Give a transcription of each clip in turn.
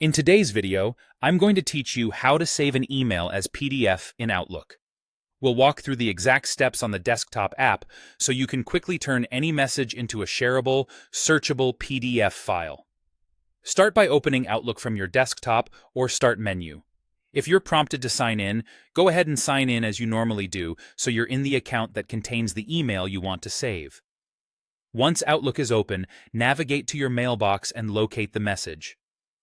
In today's video, I'm going to teach you how to save an email as PDF in Outlook. We'll walk through the exact steps on the desktop app so you can quickly turn any message into a shareable, searchable PDF file. Start by opening Outlook from your desktop or Start menu. If you're prompted to sign in, go ahead and sign in as you normally do so you're in the account that contains the email you want to save. Once Outlook is open, navigate to your mailbox and locate the message.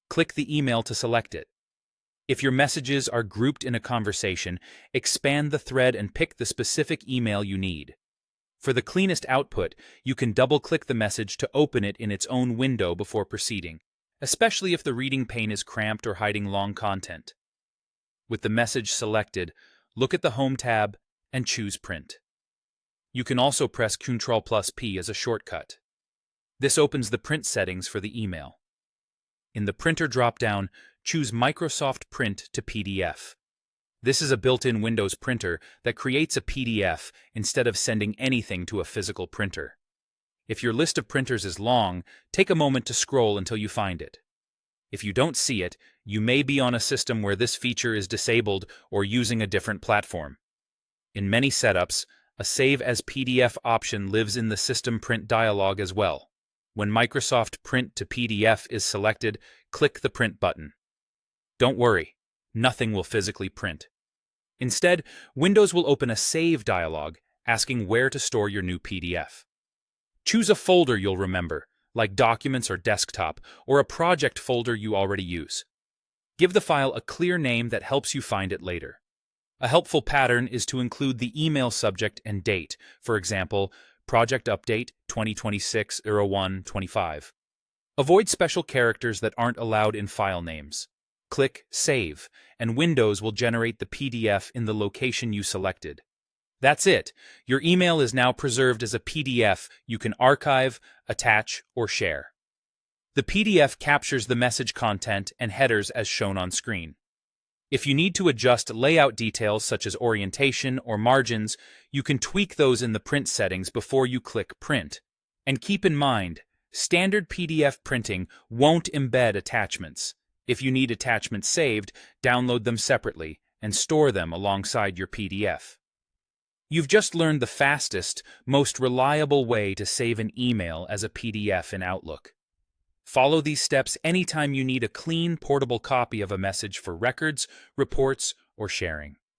Click the email to select it. If your messages are grouped in a conversation, expand the thread and pick the specific email you need. For the cleanest output, you can double-click the message to open it in its own window before proceeding, especially if the reading pane is cramped or hiding long content. With the message selected, look at the Home tab and choose Print. You can also press Ctrl+P as a shortcut. This opens the print settings for the email. In the Printer drop-down, choose Microsoft Print to PDF. This is a built-in Windows printer that creates a PDF instead of sending anything to a physical printer. If your list of printers is long, take a moment to scroll until you find it. If you don't see it, you may be on a system where this feature is disabled or using a different platform. In many setups, a Save as PDF option lives in the System Print dialog as well. When Microsoft Print to PDF is selected, click the Print button. Don't worry, nothing will physically print. Instead, Windows will open a Save dialog asking where to store your new PDF. Choose a folder you'll remember, like Documents or Desktop, or a project folder you already use. Give the file a clear name that helps you find it later. A helpful pattern is to include the email subject and date, for example, Project Update 2026-01-25. Avoid special characters that aren't allowed in file names. Click Save, and Windows will generate the PDF in the location you selected. That's it. Your email is now preserved as a PDF you can archive, attach, or share. The PDF captures the message content and headers as shown on screen. If you need to adjust layout details such as orientation or margins, you can tweak those in the print settings before you click Print. And keep in mind, standard PDF printing won't embed attachments. If you need attachments saved, download them separately and store them alongside your PDF. You've just learned the fastest, most reliable way to save an email as a PDF in Outlook. Follow these steps anytime you need a clean, portable copy of a message for records, reports, or sharing.